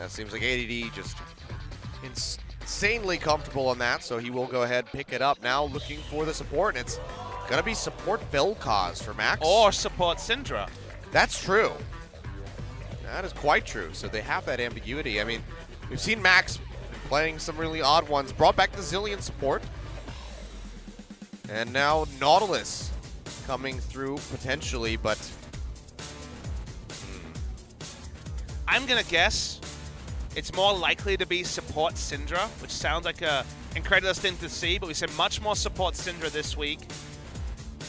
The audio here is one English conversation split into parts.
Yeah, it seems like ADD just insanely comfortable on that, so he will go ahead and pick it up. Now looking for the support, and it's going to be support Vel'Koz for Max. Or support Syndra. That's true. That is quite true. So they have that ambiguity. I mean, we've seen Max playing some really odd ones. Brought back the Zillion support. And now Nautilus coming through potentially, but... I'm going to guess it's more likely to be support Syndra, which sounds like a incredulous thing to see, but we said much more support Syndra this week.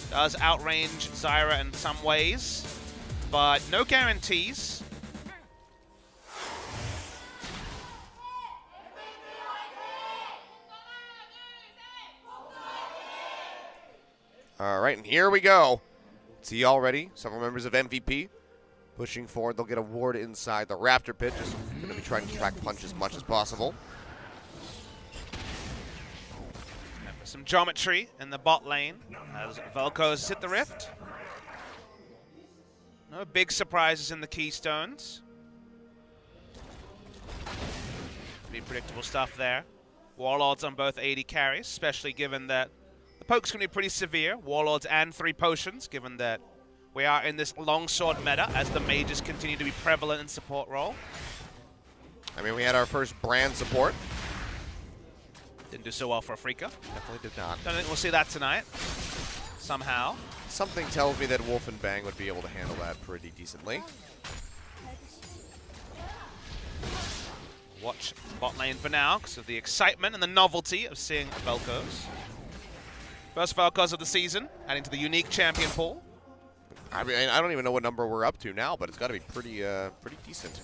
Does outrange Zyra in some ways, but no guarantees. All right, and here we go. See already, several members of MVP pushing forward. They'll get a ward inside the Raptor pit. Just going to be trying to track punch as much as possible. Some geometry in the bot lane as Vel'Koz hit the rift. No big surprises in the keystones. Pretty predictable stuff there. Warlords on both AD carries, especially given that the poke's going to be pretty severe. Warlords and 3 potions, given that we are in this longsword meta as the mages continue to be prevalent in support role. I mean, we had our first brand support. Didn't do so well for Afrika. Definitely did not. Don't think we'll see that tonight, somehow. Something tells me that Wolf and Bang would be able to handle that pretty decently. Watch bot lane for now because of the excitement and the novelty of seeing Vel'Koz. First Vel'Koz of the season, adding to the unique champion pool. I mean, I don't even know what number we're up to now, but it's got to be pretty decent.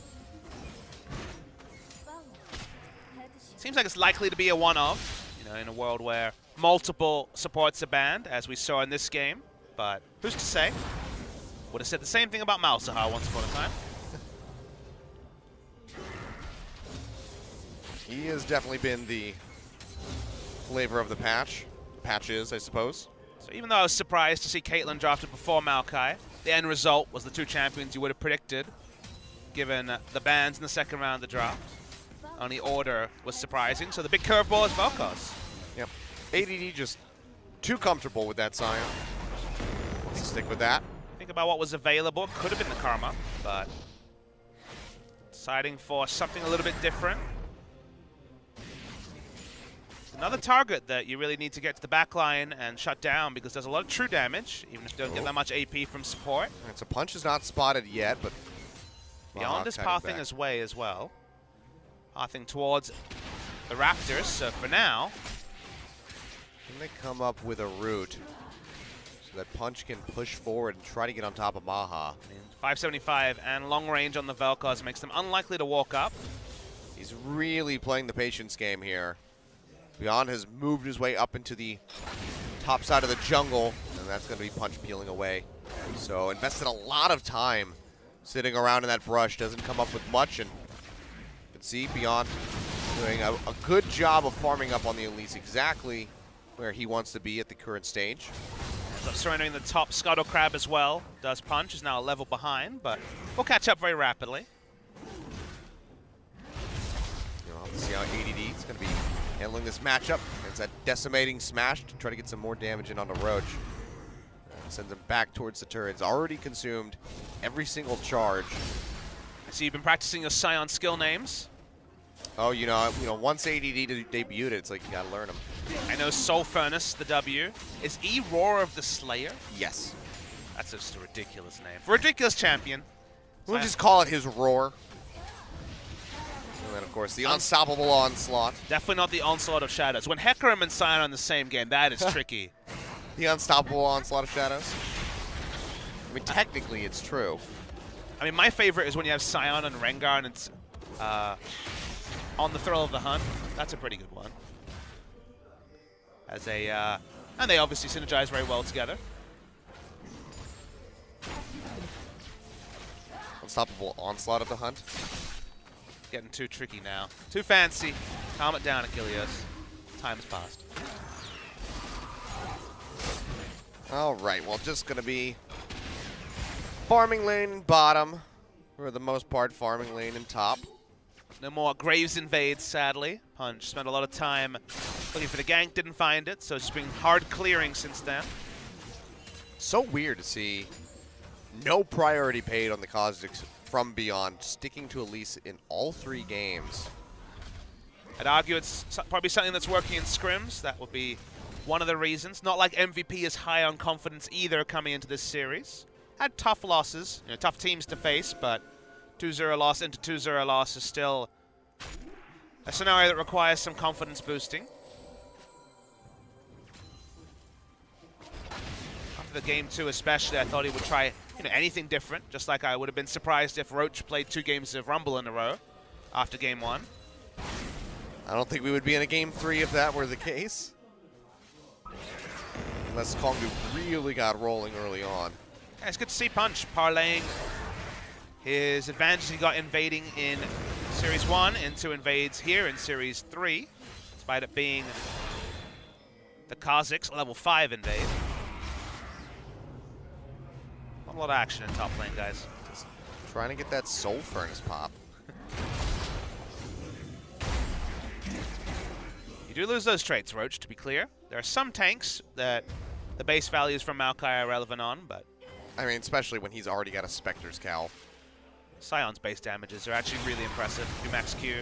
Seems like it's likely to be a one-of, you know, in a world where multiple supports are banned, as we saw in this game. But who's to say? Would have said the same thing about Malzahar once upon a time. He has definitely been the flavor of the patches, I suppose. So even though I was surprised to see Caitlyn drafted before Maokai, the end result was the 2 champions you would have predicted, given the bans in the second round of the draft. Only order was surprising, so the big curveball is Vel'Koz. Yep. ADD just too comfortable with that Sion. Let's stick with that. Think about what was available. It could have been the Karma, but deciding for something a little bit different. Another target that you really need to get to the back line and shut down because there's a lot of true damage, even if you don't get that much AP from support. Right, so punch is not spotted yet, but Beyond is pathing his way as well. Pathing towards the Raptors, so for now... Can they come up with a route so that Punch can push forward and try to get on top of Maha? 575 and long range on the Vel'Koz makes them unlikely to walk up. He's really playing the patience game here. Beyond has moved his way up into the top side of the jungle, and that's going to be Punch peeling away. So invested a lot of time sitting around in that brush, doesn't come up with much, and you can see Beyond doing a good job of farming up on the Elise, exactly where he wants to be at the current stage. Ends up surrendering the top Scuttle Crab as well. Does Punch, is now a level behind, but we'll catch up very rapidly. You'll have to see how ADD is going to be handling this matchup. It's that decimating smash to try to get some more damage in on the Roach. Sends him back towards the turret. It's already consumed every single charge. So you've been practicing your Scion skill names. Oh, you know, once ADD debuted it, it's like you gotta learn them. I know Soul Furnace, the W. Is E Roar of the Slayer? Yes. That's just a ridiculous name. For a ridiculous champion. We'll just call it his Roar. And then, of course, the Unstoppable Onslaught. Definitely not the Onslaught of Shadows. When Hecarim and Scion are in the same game, that is tricky. The Unstoppable Onslaught of Shadows. I mean, technically, it's true. I mean, my favorite is when you have Scion and Rengar and it's on the Thrill of the Hunt. That's a pretty good one. As a, and they obviously synergize very well together. Unstoppable Onslaught of the Hunt. Getting too tricky now. Too fancy. Calm it down, Achilles. Time has passed. All right, well, just going to be farming lane and bottom. For the most part, farming lane and top. No more Graves invades, sadly. Punch spent a lot of time looking for the gank, didn't find it, so it's just been hard clearing since then. So weird to see no priority paid on the Kha'Zix from Beyond, sticking to Elise in all 3 games. I'd argue it's probably something that's working in scrims. That would be one of the reasons. Not like MVP is high on confidence either coming into this series. Had tough losses, tough teams to face, but 2-0 loss into 2-0 loss is still a scenario that requires some confidence boosting. After the game 2 especially, I thought he would try anything different, just like I would have been surprised if Roach played 2 games of Rumble in a row after game 1. I don't think we would be in a game 3 if that were the case. Unless Kongdoo really got rolling early on. Yeah, it's good to see Punch parlaying his advantage he got invading in Series 1 into invades here in Series 3, despite it being the Kha'Zix level 5 invade. Not a lot of action in top lane, guys. Just trying to get that Soul Furnace pop. You do lose those traits, Roach, to be clear. There are some tanks that the base values from Maokai are relevant on, but... I mean, especially when he's already got a Spectre's Cowl. Sion's base damages are actually really impressive. Do max Q.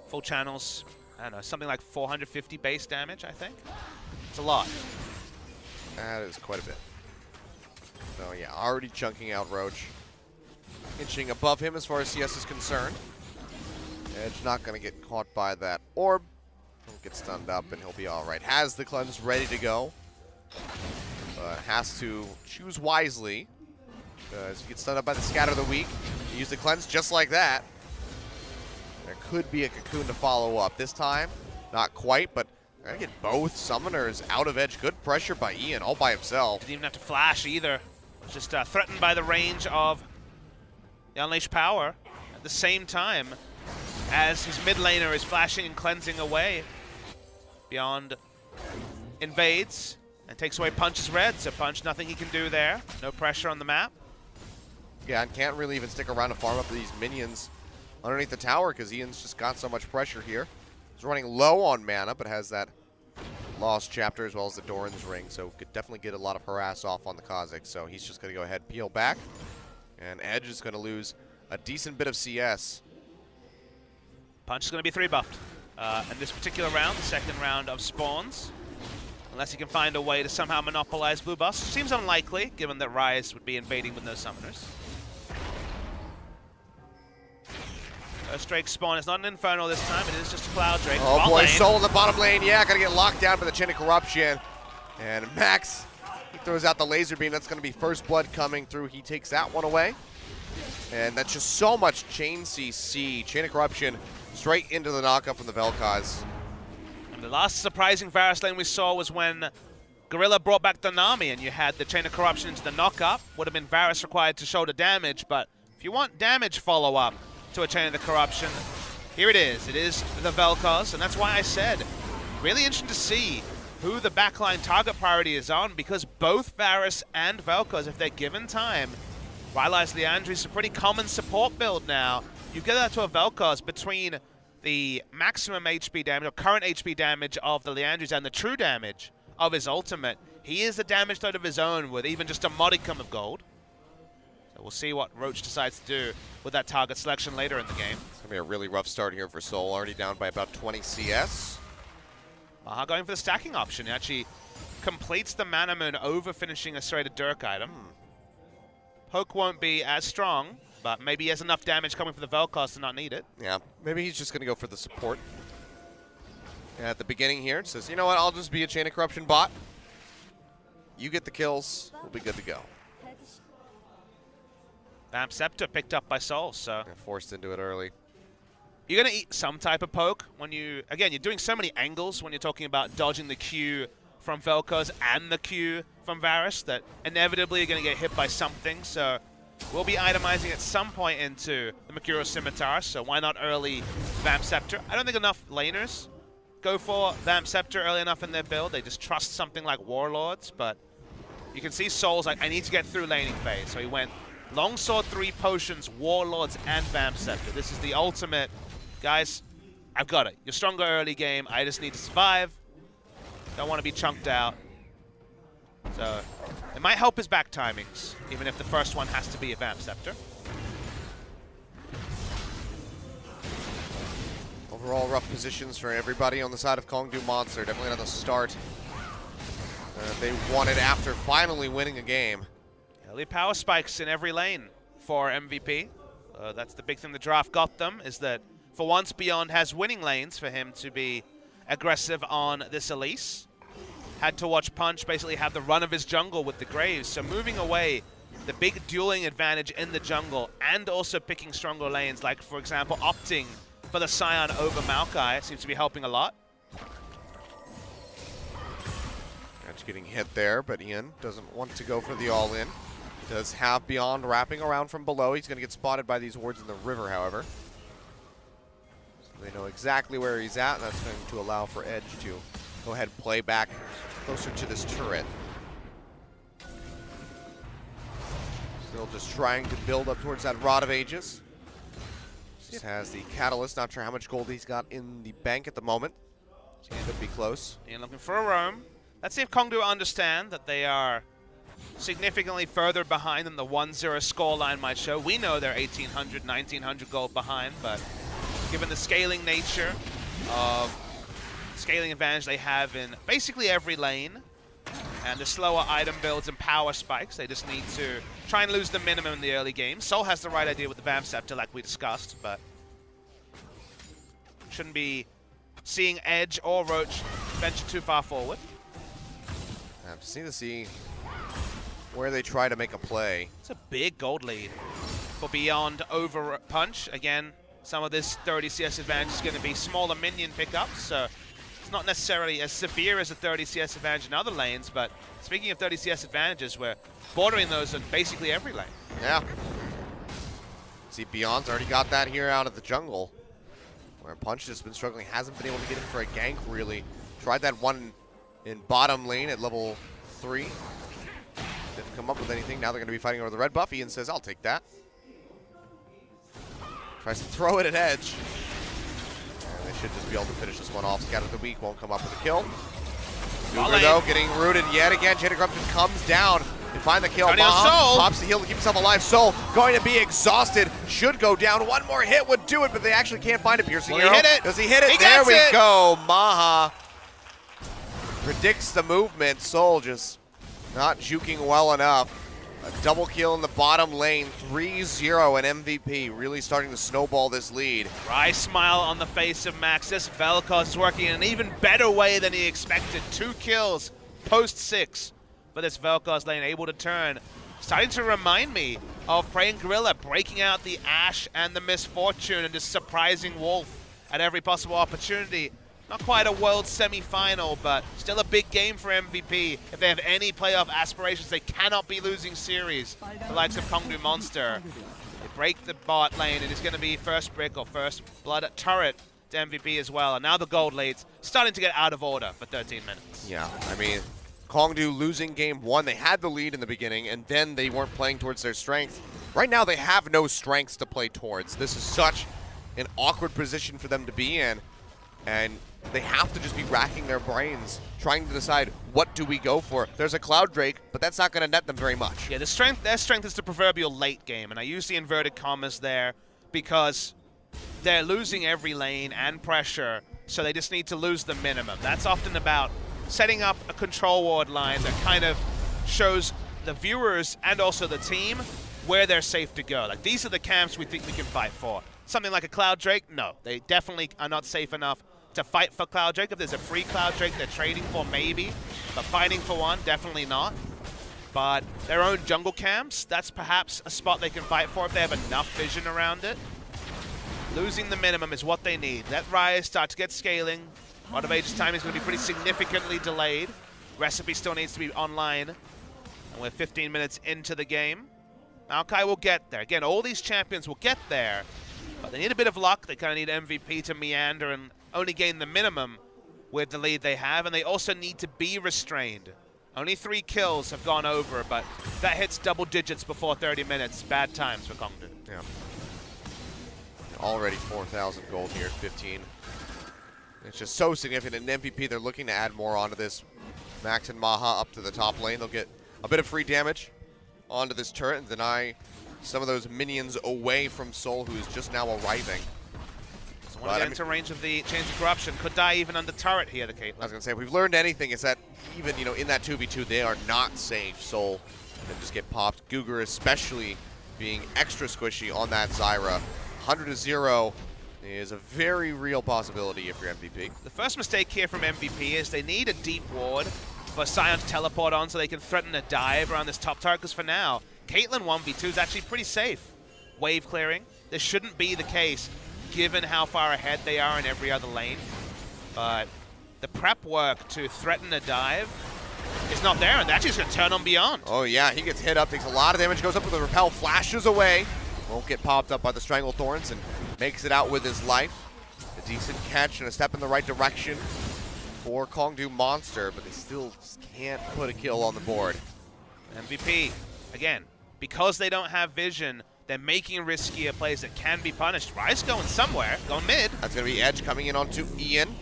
Full channels, I don't know, something like 450 base damage, I think. It's a lot. That is quite a bit. So yeah, already chunking out Roach. Inching above him as far as CS is concerned. Edge not going to get caught by that orb. He'll get stunned up and he'll be alright. Has the cleanse ready to go. Has to choose wisely. As he gets stunned up by the Scatter of the Weak. He used the cleanse just like that. There could be a cocoon to follow up. This time, not quite, but they're going to get both summoners out of Edge. Good pressure by Ian all by himself. Didn't even have to flash either. Was just threatened by the range of the Unleashed Power at the same time as his mid laner is flashing and cleansing away. Beyond invades and takes away Punch's red, so Punch, nothing he can do there. No pressure on the map. Yeah, and can't really even stick around to farm up these minions underneath the tower because Ian's just got so much pressure here. He's running low on mana, but has that Lost Chapter as well as the Doran's Ring, so could definitely get a lot of harass off on the Kha'Zix. So he's just going to go ahead and peel back, and Edge is going to lose a decent bit of CS. Punch is going to be 3 buffed in this particular round, the second round of spawns. Unless he can find a way to somehow monopolize blue buffs. Seems unlikely, given that Ryze would be invading with no summoners. Ghost Drake spawn is not an Inferno this time, it is just a Cloud Drake. Oh boy, Soul in the bottom lane. Yeah, gotta get locked down by the Chain of Corruption. And Max, he throws out the laser beam. That's gonna be first blood coming through. He takes that one away. And that's just so much chain CC. Chain of Corruption straight into the knockup from the Vel'Koz. And the last surprising Varus lane we saw was when Gorilla brought back the Nami and you had the Chain of Corruption into the knockup. Would have been Varus required to shoulder damage, but if you want damage follow-up to a Chain of the Corruption, here it is. It is the Vel'Koz, and that's why I said, really interesting to see who the backline target priority is on, because both Varus and Vel'Koz, if they're given time, Rylai's Liandry is a pretty common support build now. You get that to a Vel'Koz between the maximum HP damage, or current HP damage of the Liandry's and the true damage of his ultimate. He is a damage threat of his own with even just a modicum of gold. So we'll see what Roach decides to do with that target selection later in the game. It's gonna be a really rough start here for Soul, already down by about 20 CS. Maha going for the stacking option. He actually completes the Mana Moon over finishing a serrated Dirk item. Poke won't be as strong, but maybe he has enough damage coming from the Vel'Koz to not need it. Yeah, maybe he's just going to go for the support. Yeah, at the beginning here, it says, you know what, I'll just be a Chain of Corruption bot. You get the kills, we'll be good to go. Vamp Scepter picked up by Soul, so... Yeah, forced into it early. You're going to eat some type of poke when you... Again, you're doing so many angles when you're talking about dodging the Q from Vel'Koz and the Q from Varus that inevitably you're going to get hit by something, so... We'll be itemizing at some point into the Mercurial Scimitar, so why not early Vamp Scepter? I don't think enough laners go for Vamp Scepter early enough in their build. They just trust something like Warlords, but you can see Soul's like, I need to get through laning phase. So he went Longsword 3 potions, Warlords, and Vamp Scepter. This is the ultimate. Guys, I've got it. You're stronger early game. I just need to survive. Don't want to be chunked out. So it might help his back timings, even if the first one has to be a Vamp Scepter. Overall, rough positions for everybody on the side of Kongdoo Monster. Definitely not the start they wanted after finally winning a game. Early power spikes in every lane for MVP. That's the big thing the draft got them, is that for once Beyond has winning lanes for him to be aggressive on this Elise. Had to watch Punch basically have the run of his jungle with the Graves, so moving away the big dueling advantage in the jungle and also picking stronger lanes, like for example opting for the Scion over Maokai, seems to be helping a lot. Edge getting hit there, but Ian doesn't want to go for the all-in. Does have Beyond wrapping around from below. He's going to get spotted by these wards in the river, however. So they know exactly where he's at, and that's going to allow for Edge to go ahead and play back closer to this turret. Still just trying to build up towards that Rod of Ages. Just has the Catalyst. Not sure how much gold he's got in the bank at the moment. So he could be close. Ian looking for a roam. Let's see if Kongdoo understand that they are significantly further behind than the 1-0 scoreline might show. We know they're 1,800, 1,900 gold behind, but given the scaling nature of scaling advantage they have in basically every lane, and the slower item builds and power spikes, they just need to try and lose the minimum in the early game. Soul has the right idea with the Vamp Scepter, like we discussed, but shouldn't be seeing Edge or Roach venture too far forward. I have to see where they try to make a play. It's a big gold lead for Beyond over Punch. Again, some of this 30 CS advantage is going to be smaller minion pickups, so it's not necessarily as severe as a 30 CS advantage in other lanes, but speaking of 30 CS advantages, we're bordering those in basically every lane. Yeah. See, Beyond's already got that here out of the jungle, where Punch has been struggling, hasn't been able to get in for a gank, really. Tried that one in bottom lane at level 3. Didn't come up with anything. Now they're going to be fighting over the red buff. Ian says, I'll take that. Tries to throw it at Edge. And they should just be able to finish this one off. Scout of the week won't come up with a kill. Cougar, though, getting rooted yet again. Chain of Corruption comes down to find the kill. Pops the heal to keep himself alive. Soul going to be exhausted. Should go down. One more hit would do it, but they actually can't find a piercing arrow. He hit it. Does he hit it? He There we it. go. Maha predicts the movement. Soul just not juking well enough. A double kill in the bottom lane, 3-0 and MVP, really starting to snowball this lead. Wry smile on the face of Max. This Vel'Koz is working in an even better way than he expected. 2 kills post-6 for this Vel'Koz lane, able to turn. Starting to remind me of Praying Gorilla breaking out the Ash and the Misfortune and just surprising Wolf at every possible opportunity. Not quite a world semi-final, but still a big game for MVP. If they have any playoff aspirations, they cannot be losing series. The likes of Kongdoo Monster. They break the bot lane, and it's going to be first brick or first blood at turret to MVP as well. And now the gold leads starting to get out of order for 13 minutes. Yeah, I mean, Kongdoo losing game 1. They had the lead in the beginning, and then they weren't playing towards their strength. Right now, they have no strengths to play towards. This is such an awkward position for them to be in. And they have to just be racking their brains, trying to decide, what do we go for? There's a Cloud Drake, but that's not going to net them very much. Yeah, their strength is the proverbial late game, and I use the inverted commas there because they're losing every lane and pressure, so they just need to lose the minimum. That's often about setting up a control ward line that kind of shows the viewers and also the team where they're safe to go. Like, these are the camps we think we can fight for. Something like a Cloud Drake, no. They definitely are not safe enough to fight for Cloud Drake. If there's a free Cloud Drake they're trading for, maybe. But fighting for one, definitely not. But their own jungle camps, that's perhaps a spot they can fight for if they have enough vision around it. Losing the minimum is what they need. Let Rise start to get scaling. Rod of Ages time is going to be pretty significantly delayed. Recipe still needs to be online. And we're 15 minutes into the game. Maokai will get there. Again, all these champions will get there. But they need a bit of luck. They kind of need MVP to meander and only gain the minimum with the lead they have. And they also need to be restrained Only 3 kills have gone over, but that hits double digits before 30 minutes. Bad times for Kongdoo. Yeah. Already 4,000 gold here at 15. It's just so significant. In MVP, they're looking to add more onto this. Max and Maha up to the top lane. They'll get a bit of free damage onto this turret and deny some of those minions away from Soul, who is just now arriving. So want to get into range of the Chains of Corruption. Could die even under turret here, the Caitlyn. I was going to say, if we've learned anything, it's that even, in that 2v2, they are not safe. Soul can just get popped. Guger especially being extra squishy on that Zyra. 100-0 is a very real possibility if you're MVP. The first mistake here from MVP is they need a deep ward for Sion to teleport on so they can threaten a dive around this top target, because for now, Caitlyn 1v2 is actually pretty safe. Wave clearing. This shouldn't be the case given how far ahead they are in every other lane. But the prep work to threaten a dive is not there, and that's just going to turn on Beyond. Oh yeah, he gets hit up, takes a lot of damage, goes up with the repel, flashes away. Won't get popped up by the Strangle Thorns and makes it out with his life. A decent catch and a step in the right direction for Kongdoo Monster, but they still just can't put a kill on the board. MVP, again, because they don't have vision, they're making riskier plays that can be punished. Ryze going somewhere, going mid. That's going to be Edge coming in onto Ian,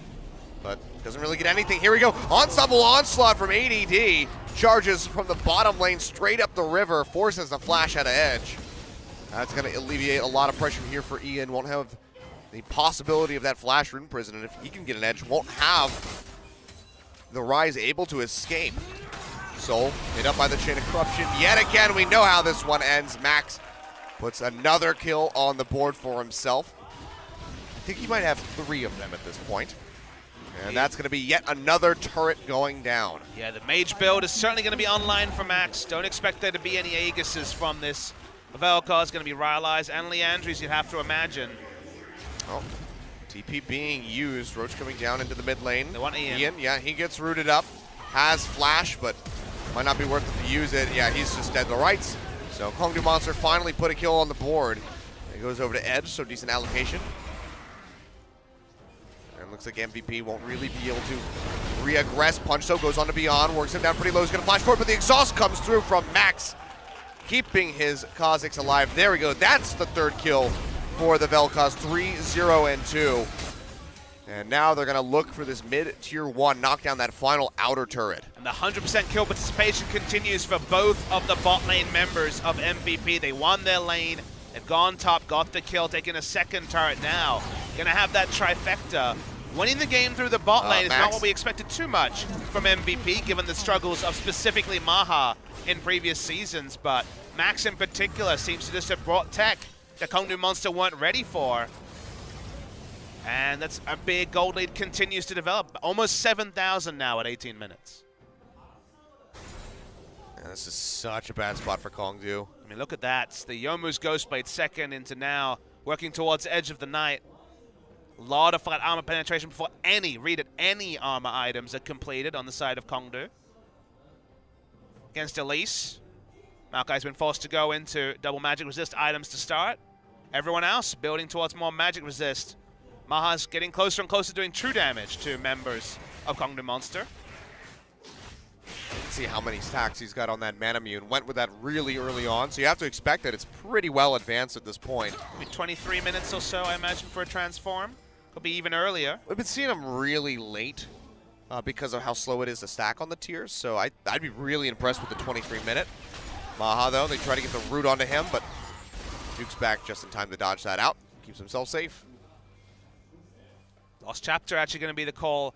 but doesn't really get anything. Here we go, Ensemble Onslaught from ADD. Charges from the bottom lane straight up the river, forces the flash out of Edge. That's going to alleviate a lot of pressure here for Ian. Won't have the possibility of that flash Rune Prison, and if he can get an Edge, won't have the Ryze able to escape. Soul hit up by the Chain of Corruption. Yet again, we know how this one ends. Max puts another kill on the board for himself. I think he might have 3 of them at this point. And that's going to be yet another turret going down. Yeah, the mage build is certainly going to be online for Max. Don't expect there to be any Aegises from this. Vel'Koz is going to be Rylai's and Leandry's, you'd have to imagine. Oh, TP being used. Roach coming down into the mid lane. They want Ian. Ian, yeah, he gets rooted up. Has flash, but might not be worth it to use it. Yeah, he's just dead to rights. So Kongdoo Monster finally put a kill on the board. It goes over to Edge, so decent allocation. And looks like MVP won't really be able to re-aggress. Punch goes on to Beyond, works him down pretty low. He's going to flash forward, but the exhaust comes through from Max, keeping his Kha'Zix alive. There we go. That's the 3rd kill for the Vel'Koz. 3-0 and 2. And now they're going to look for this mid-tier 1, knock down that final outer turret. And the 100% kill participation continues for both of the bot lane members of MVP. They won their lane. They've gone top, got the kill, taking a 2nd turret now. Going to have that trifecta. Winning the game through the bot lane is not what we expected too much from MVP, given the struggles of specifically Maha in previous seasons, but Max in particular seems to just have brought tech that Kongdoo Monster weren't ready for. And that's a big gold lead continues to develop. Almost 7,000 now at 18 minutes. And this is such a bad spot for Kongdoo. I mean, look at that. It's the Youmuu's Ghostblade 2nd into now working towards Edge of the Night. A lot of flat armor penetration before any armor items are completed on the side of Kongdoo. Against Elise. Maokai's been forced to go into double magic resist items to start. Everyone else building towards more magic resist. Maha's getting closer and closer, doing true damage to members of Kongdoo Monster. Let's see how many stacks he's got on that Manamune. Went with that really early on, so you have to expect that it's pretty well advanced at this point. Maybe 23 minutes or so, I imagine, for a transform. Could be even earlier. We've been seeing him really late because of how slow it is to stack on the tiers, so I'd be really impressed with the 23-minute. Maha, though, they try to get the root onto him, but Duke's back just in time to dodge that out. Keeps himself safe. Lost Chapter actually going to be the call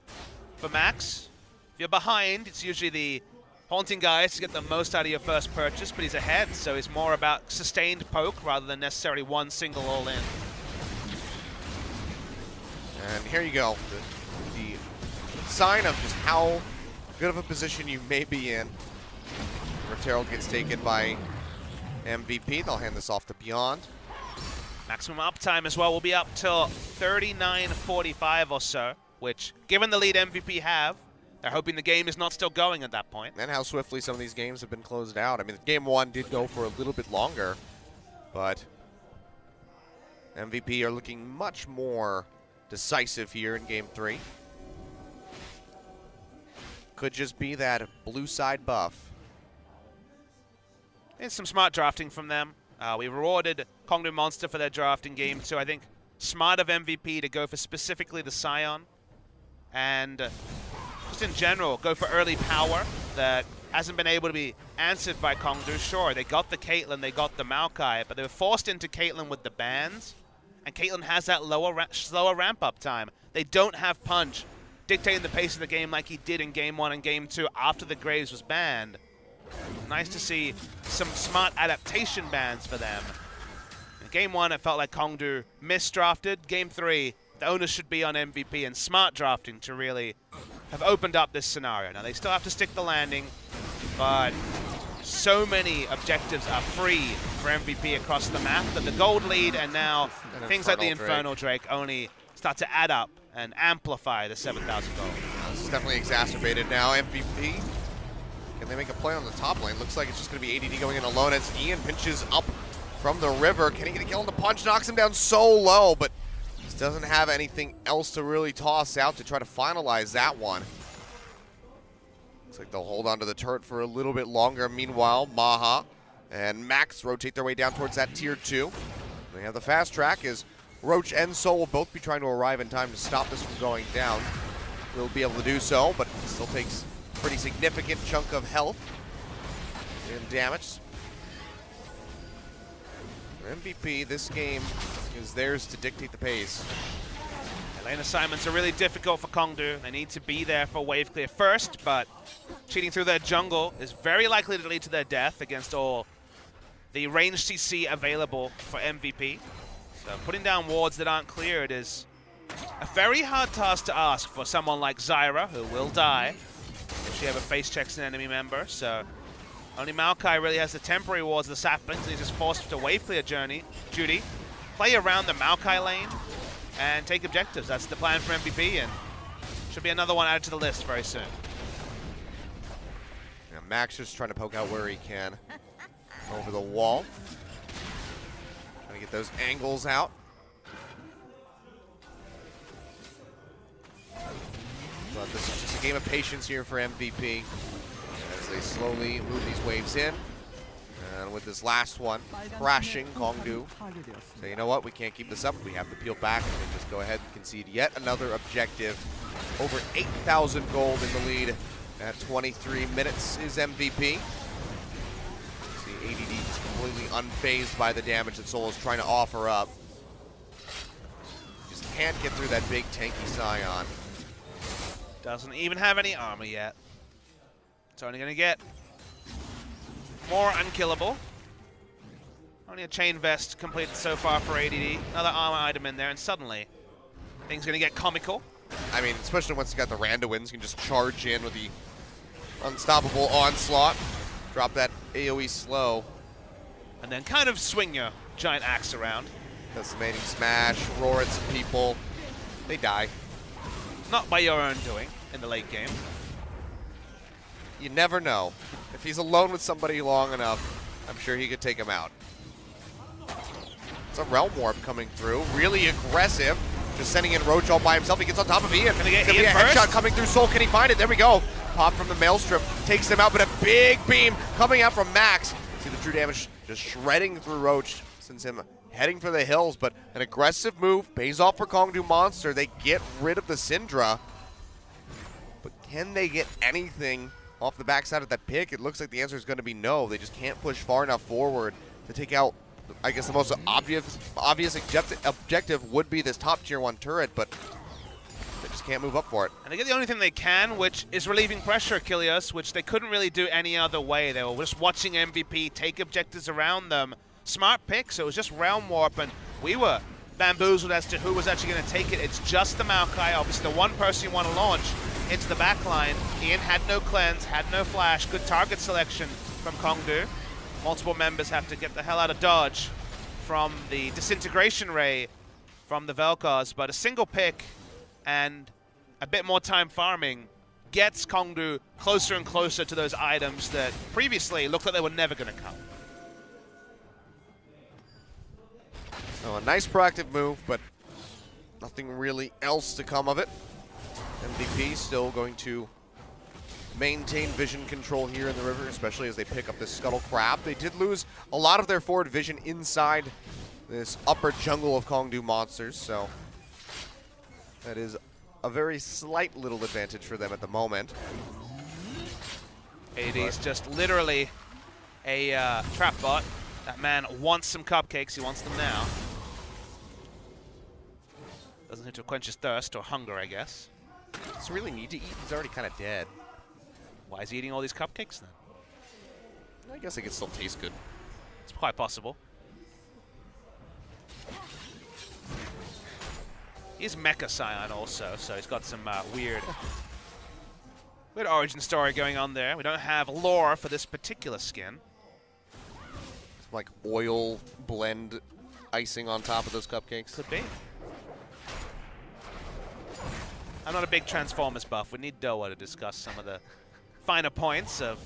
for Max. If you're behind, it's usually the Haunting guys to get the most out of your first purchase, but he's ahead, so it's more about sustained poke rather than necessarily one single all-in. And here you go. The sign of just how good of a position you may be in. Herald gets taken by MVP. They'll hand this off to Beyond. Maximum uptime as well will be up till 39:45 or so, which, given the lead MVP have, they're hoping the game is not still going at that point. And how swiftly some of these games have been closed out. I mean, game 1 did go for a little bit longer, but MVP are looking much more decisive here in game 3. could just be that blue side buff. It's some smart drafting from them. We rewarded Kongdoo Monster for their draft in Game 2. I think smart of MVP to go for specifically the Scion. And just in general, go for early power that hasn't been able to be answered by Kongdoo. Sure, they got the Caitlyn, they got the Maokai, but they were forced into Caitlyn with the bans. And Caitlyn has that slower ramp-up time. They don't have Punch dictating the pace of the game like he did in Game 1 and Game 2 after the Graves was banned. Nice to see some smart adaptation bans for them. In Game 1, it felt like Kongdoo misdrafted. Game 3, the onus should be on MVP and smart drafting to really have opened up this scenario. Now, they still have to stick the landing, but so many objectives are free for MVP across the map that the gold lead and now things like the Infernal Drake only start to add up and amplify the 7,000 gold. This is definitely exacerbated now. MVP, can they make a play on the top lane? Looks like it's just going to be ADD going in alone as Ian pinches up from the river. Can he get a kill on the Punch? Knocks him down so low, but just doesn't have anything else to really toss out to try to finalize that one. Looks like they'll hold on to the turret for a little bit longer. Meanwhile, Maha and Max rotate their way down towards that tier 2. They have the fast track as Roach and Soul will both be trying to arrive in time to stop this from going down. They'll be able to do so, but it still takes a pretty significant chunk of health and damage. For MVP, this game is theirs to dictate the pace. Lane assignments are really difficult for Kongdoo. They need to be there for wave clear first, but cheating through their jungle is very likely to lead to their death against all the range CC available for MVP. So putting down wards that aren't cleared is a very hard task to ask for someone like Zyra, who will die if she ever face checks an enemy member. So only Maokai really has the temporary wards, the saplings, and he's just forced to wave clear duty, play around the Maokai lane, and take objectives. That's the plan for MVP, and should be another one added to the list very soon. Yeah, Max just trying to poke out where he can over the wall. Trying to get those angles out. But this is just a game of patience here for MVP as they slowly move these waves in. And with this last one crashing, Kongdoo say, you know what, we can't keep this up. We have to peel back and just go ahead and concede yet another objective. Over 8,000 gold in the lead at 23 minutes is MVP. See ADD just completely unfazed by the damage that Soul is trying to offer up. Just can't get through that big tanky Scion. Doesn't even have any armor yet. It's only going to get more unkillable. Only a chain vest completed so far for ADD. Another armor item in there, and suddenly things going to get comical. I mean, especially once you got the Randuins, you can just charge in with the unstoppable onslaught. Drop that AoE slow. And then kind of swing your giant axe around. Decimating smash, roar at some people. They die. Not by your own doing in the late game. You never know. If he's alone with somebody long enough, I'm sure he could take him out. It's a Realm Warp coming through. Really aggressive. Just sending in Roach all by himself. He gets on top of Ian. Gonna get Ian Ian a first. headshot coming through Soul. Can he find it? There we go. Pop from the Maelstrom. Takes him out, but a big beam coming out from Max. See the true damage just shredding through Roach. Sends him heading for the hills, but an aggressive move. Pays off for Kongdoo Monster. They get rid of the Syndra. But can they get anything off the backside of that pick? It looks like the answer is going to be no. They just can't push far enough forward to take out, I guess the most obvious objective would be this top tier 1 turret, but they just can't move up for it. And they get the only thing they can, which is relieving pressure, Achilles, which they couldn't really do any other way. They were just watching MVP take objectives around them. Smart pick, so it was just Realm Warp, and we were bamboozled as to who was actually going to take it. It's just the Maokai, obviously the one person you want to launch. It's the backline. Ian had no cleanse, had no flash. Good target selection from Kongdoo. Multiple members have to get the hell out of dodge from the disintegration ray from the Vel'Koz, but a single pick and a bit more time farming gets Kongdoo closer and closer to those items that previously looked like they were never going to come. So a nice proactive move, but nothing really else to come of it. MVP still going to maintain vision control here in the river, especially as they pick up this Scuttle Crab. They did lose a lot of their forward vision inside this upper jungle of Kongdoo monsters, so that is a very slight little advantage for them at the moment. AD's just literally a trap bot. That man wants some cupcakes. He wants them now. Doesn't need to quench his thirst or hunger, I guess. Does he really need to eat? He's already kind of dead. Why is he eating all these cupcakes then? I guess it could still taste good. It's quite possible. He's Mecha Scion also, so he's got some weird origin story going on there. We don't have lore for this particular skin. Some, like oil blend icing on top of those cupcakes. Could be. I'm not a big Transformers buff. We need Doa to discuss some of the finer points of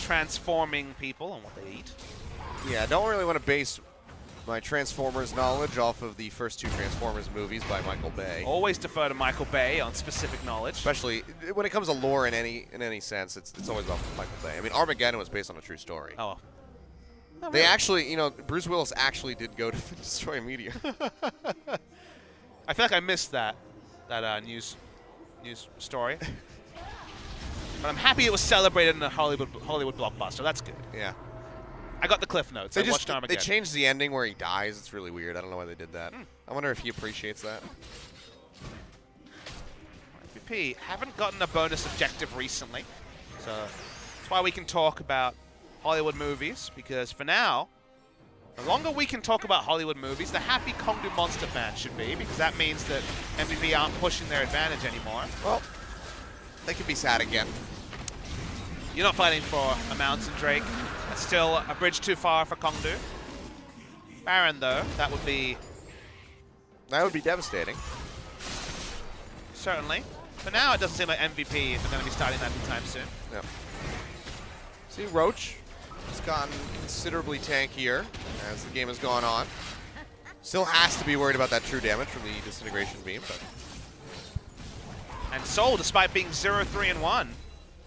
transforming people and what they eat. Yeah, I don't really want to base my Transformers knowledge off of the first 2 Transformers movies by Michael Bay. Always defer to Michael Bay on specific knowledge. Especially when it comes to lore in any sense, it's always off of Michael Bay. I mean, Armageddon was based on a true story. Oh. Not They really. actually, you know, Bruce Willis actually did go to destroy media. I feel like I missed that news story. But I'm happy it was celebrated in a Hollywood blockbuster. That's good. Yeah. I got the cliff notes. I watched They Armageddon. changed the ending where he dies. It's really weird. I don't know why they did that. I wonder if he appreciates that. MVP haven't gotten a bonus objective recently, so that's why we can talk about Hollywood movies, because for now, the longer we can talk about Hollywood movies, the happy Kongdoo Monster fans should be, because that means that MVP aren't pushing their advantage anymore. Well, they could be sad again. You're not fighting for a mountain, Drake. That's still a bridge too far for Kongdoo. Baron, though, that would be devastating. certainly. For now, it doesn't seem like MVP is going to be starting that anytime soon. Yeah. See, Roach has gotten considerably tankier as the game has gone on. Still has to be worried about that true damage from the disintegration beam, but And Soul, despite being 0-3-1,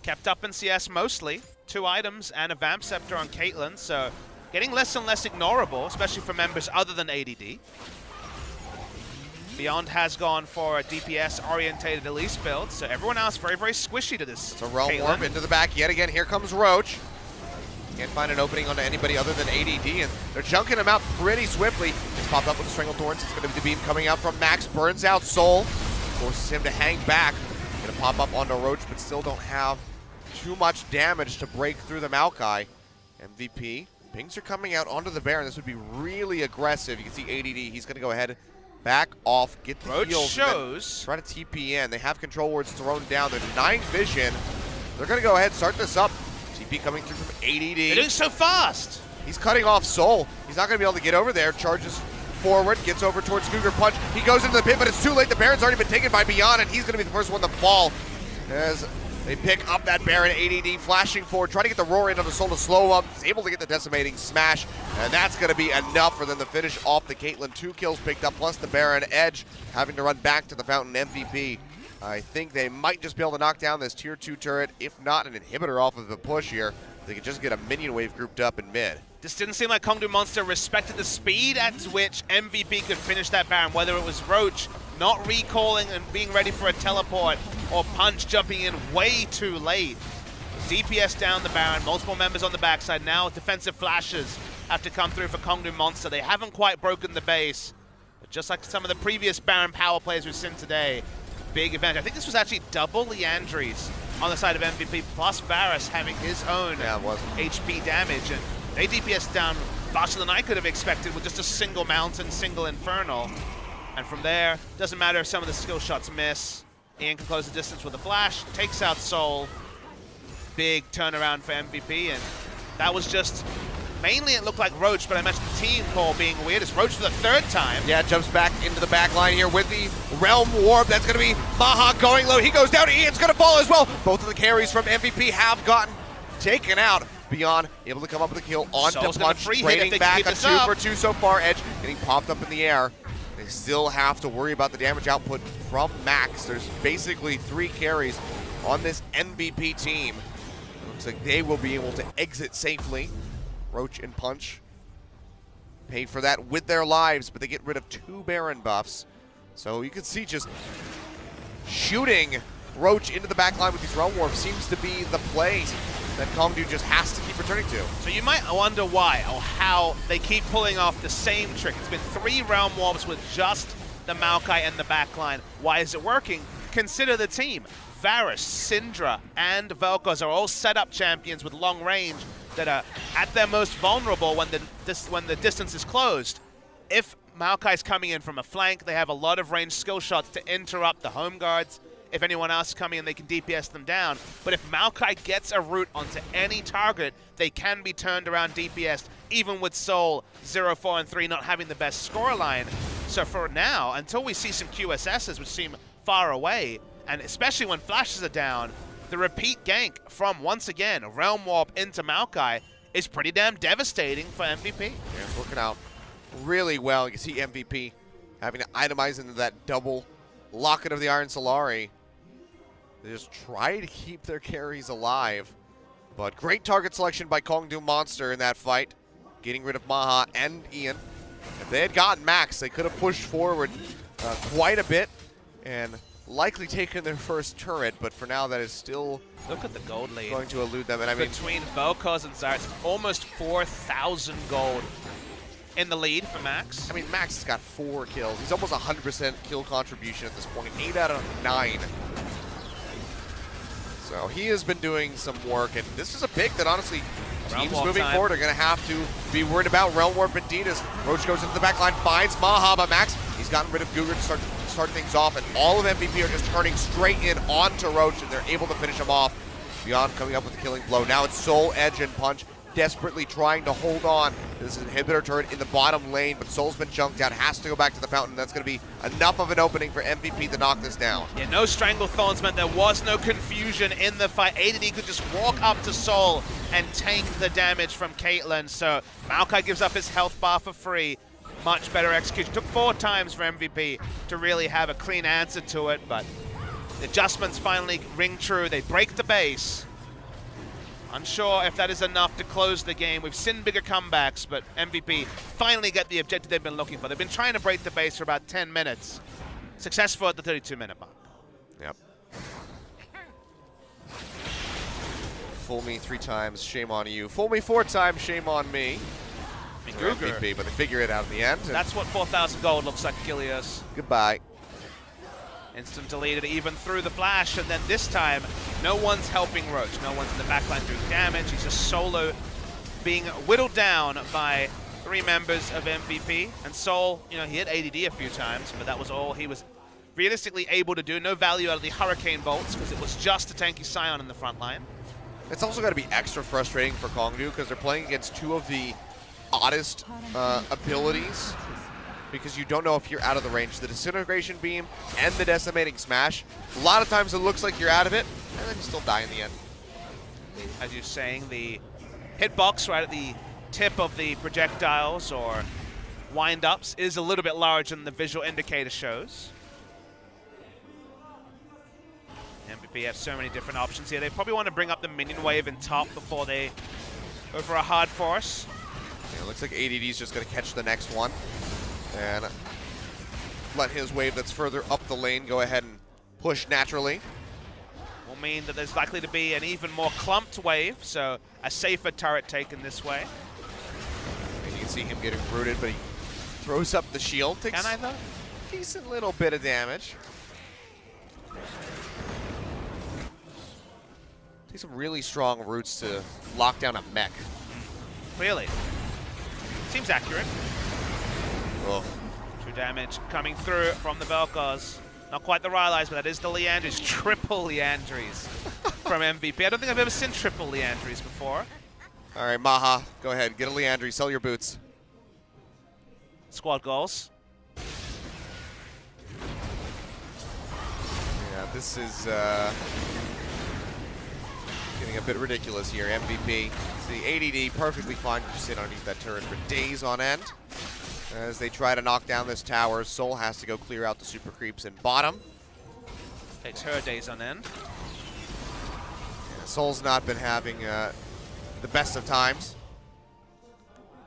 kept up in CS mostly. 2 items and a Vamp Scepter on Caitlyn, so getting less and less ignorable, especially for members other than ADD. Beyond has gone for a DPS-orientated Elise build, so everyone else very, very squishy to this. it's a Realm Caitlyn. Warp into the back yet again. Here comes Roach. Can't find an opening onto anybody other than ADD, and they're junking him out pretty swiftly. It's popped up with Strangled Thorns. It's going to be the beam coming out from Max. Burns out Soul. Forces him to hang back. Going to pop up onto Roach, but still don't have too much damage to break through the Maokai. MVP. Pings are coming out onto the Baron. This would be really aggressive. You can see ADD. He's going to go ahead, back off, get the Roach heals, shows. try to TP in. They have control wards thrown down. They're denying vision. They're going to go ahead, start this up. TP coming through from ADD. They're doing so fast. He's cutting off Soul. He's not going to be able to get over there. Charges forward, gets over towards Cougar Punch. He goes into the pit, but it's too late. The Baron's already been taken by Beyond, and he's going to be the first one to fall. As they pick up that Baron, ADD flashing forward, trying to get the roar in on the Soul to slow up. He's able to get the decimating smash, and that's going to be enough for them to finish off the Caitlyn. 2 kills picked up, plus the Baron. Edge having to run back to the fountain. MVP. I think they might just be able to knock down this tier 2 turret, if not an inhibitor off of the push here. They could just get a minion wave grouped up in mid. This didn't seem like Kongdoo Monster respected the speed at which MVP could finish that Baron, whether it was Roach not recalling and being ready for a teleport, or Punch jumping in way too late. DPS down the Baron, multiple members on the backside. Now defensive flashes have to come through for Kongdoo Monster. They haven't quite broken the base, but just like some of the previous Baron power plays we've seen today, big advantage. I think this was actually double Leandri's on the side of MVP, plus Varus having his own HP damage. And they DPS down faster than I could have expected with just a single Mountain, single Infernal. And from there, doesn't matter if some of the skill shots miss. Ian can close the distance with a flash, takes out Soul. Big turnaround for MVP, and that was just, mainly it looked like Roach, but I mentioned the team call being weird. It's Roach for the 3rd time. Yeah, jumps back into the back line here with the Realm Warp. That's going to be Maha going low. He goes down. Ian's going to fall as well. Both of the carries from MVP have gotten taken out. Beyond able to come up with a kill onto Soul's gonna Punch, free hit if trading they back keep a this 2 up. for 2 so far. Edge getting popped up in the air. They still have to worry about the damage output from Max. There's basically 3 carries on this MVP team. Looks like they will be able to exit safely. Roach and Punch paid for that with their lives, but they get rid of 2 Baron buffs. So you can see just shooting Roach into the back line with these Realm Warps seems to be the play that Kongdoo just has to keep returning to. So you might wonder why or how they keep pulling off the same trick. It's been 3 Realm Warps with just the Maokai and the back line. Why is it working? Consider the team. Varus, Syndra, and Vel'Koz are all setup champions with long range that are at their most vulnerable when the distance is closed. If Maokai's coming in from a flank, they have a lot of ranged skill shots to interrupt the home guards. If anyone else is coming in, they can DPS them down. But if Maokai gets a root onto any target, they can be turned around DPS'd, even with Soul 0, 4, and 3 not having the best scoreline. So for now, until we see some QSSs, which seem far away, and especially when flashes are down, the repeat gank from, once again, Realm Warp into Maokai is pretty damn devastating for MVP. Yeah, it's working out really well. You can see MVP having to itemize into that double Locket of the Iron Solari. They just try to keep their carries alive. But great target selection by Kongdoo Monster in that fight, getting rid of Maha and Ian. If they had gotten Max, they could have pushed forward quite a bit and likely taken their first turret, but for now that is still Look at the gold lead going to elude them. And I mean, between Vel'Koz and Zartz, almost 4,000 gold in the lead for Max. I mean, Max has got 4 kills. He's almost 100% kill contribution at this point, 8 out of 9. So he has been doing some work, and this is a pick that honestly teams moving forward are going to have to be worried about. Realm Warp and Ditas. Roach goes into the back line, finds Maha, but Max, he's gotten rid of Guger to start things off, and all of MVP are just turning straight in onto Roach, and they're able to finish him off. Beyond coming up with the killing blow. Now it's Soul, Edge, and Punch desperately trying to hold on. This is an inhibitor turret in the bottom lane, but Soul's been chunked out, has to go back to the fountain. That's going to be enough of an opening for MVP to knock this down. Yeah, no Stranglethorns meant there was no confusion in the fight. ADD could just walk up to Soul and tank the damage from Caitlyn. So Maokai gives up his health bar for free. Much better execution. Took 4 times for MVP to really have a clean answer to it, but the adjustments finally ring true. They break the base. Unsure if that is enough to close the game. We've seen bigger comebacks, but MVP finally get the objective they've been looking for. They've been trying to break the base for about 10 minutes. Successful at the 32-minute mark. Yep. Fool me 3 times, shame on you. Fool me 4 times, shame on me. MVP, but they figure it out in the end. That's what 4,000 gold looks like, Gilios. Goodbye. Instant deleted even through the flash, and then this time, no one's helping Roach. No one's in the backline doing damage. He's just solo being whittled down by 3 members of MVP. And Soul, you know, he hit ADD a few times, but that was all he was realistically able to do. No value out of the Hurricane Bolts, because it was just a tanky Scion in the front line. It's also got to be extra frustrating for Kongdoo, because they're playing against 2 of the oddest abilities, because you don't know if you're out of the range. The Disintegration Beam and the Decimating Smash. A lot of times it looks like you're out of it, and then you still die in the end. As you're saying, the hitbox right at the tip of the projectiles or wind-ups is a little bit larger than the visual indicator shows. MVP have so many different options here. They probably want to bring up the minion wave in top before they go for a hard force. Yeah, it looks like ADD's just going to catch the next one and let his wave that's further up the lane go ahead and push naturally. Will mean that there's likely to be an even more clumped wave, so a safer turret taken this way. And you can see him getting rooted, but he throws up the shield. Takes Can I, though? a decent little bit of damage. Takes some really strong roots to lock down a mech. Really? Seems accurate. Oh. 2 damage coming through from the Vel'Koz. Not quite the Rylai's, but that is the Liandry's. Triple Liandry's from MVP. I don't think I've ever seen triple Liandry's before. All right, Maha, go ahead. Get a Liandry. Sell your boots. Squad goals. Yeah, this is getting a bit ridiculous here. MVP. The ADD perfectly fine to just sit underneath that turret for days on end. As they try to knock down this tower, Soul has to go clear out the super creeps in bottom. Takes her days on end. Soul's not been having the best of times.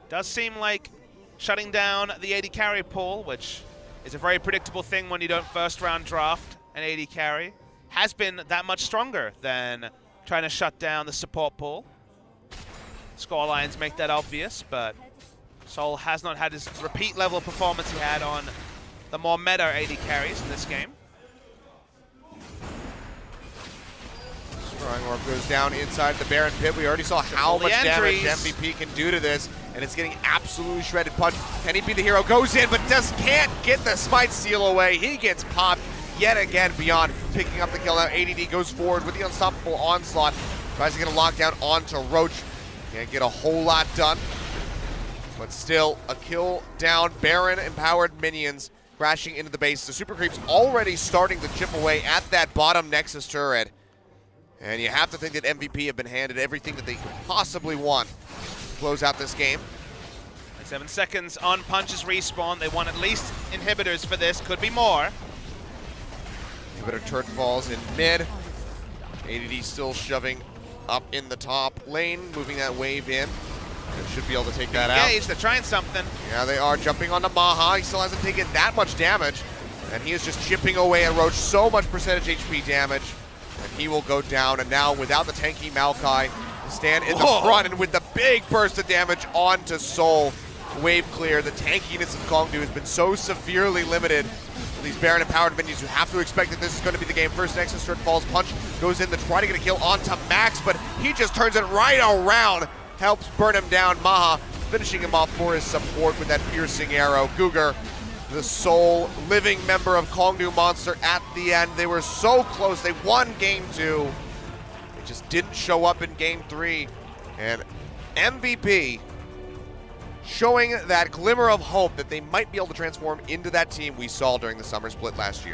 Does seem like shutting down the AD carry pool, which is a very predictable thing when you don't first round draft an AD carry, has been that much stronger than trying to shut down the support pool. Score lines make that obvious, but Soul has not had his repeat level of performance he had on the more meta AD carries in this game. Strong Orb goes down inside the Baron pit. We already saw how much damage MVP can do to this, and it's getting absolutely shredded. Punch. Can he be the hero? Goes in, but just can't get the smite seal away. He gets popped yet again beyond picking up the kill. Now ADD goes forward with the unstoppable onslaught. Tries to get a lockdown onto Roach. Can't get a whole lot done, but still a kill down. Baron empowered minions crashing into the base. The super creeps already starting to chip away at that bottom Nexus turret. And you have to think that MVP have been handed everything that they could possibly want to close out this game. 7 seconds on Punch's respawn. They want at least inhibitors for this. Could be more. Inhibitor turret falls in mid. ADD still shoving up in the top lane, moving that wave in. And should be able to take that out. Engaged, they're trying something. Yeah, they are jumping onto Maha. He still hasn't taken that much damage. And he is just chipping away at Roach. So much percentage HP damage. And he will go down. And now without the tanky Maokai, stand in the front. And with the big burst of damage onto Soul. Wave clear. The tankiness of Kongdoo has been so severely limited. These Baron empowered minions who have to expect that this is going to be the game. First Nexus turret falls, Punch goes in to try to get a kill onto Max, but he just turns it right around, helps burn him down. Maha finishing him off for his support with that piercing arrow. Cougar, the sole living member of Kongdoo Monster at the end. They were so close. They won game 2. They just didn't show up in game 3. And MVP showing that glimmer of hope that they might be able to transform into that team we saw during the summer split last year.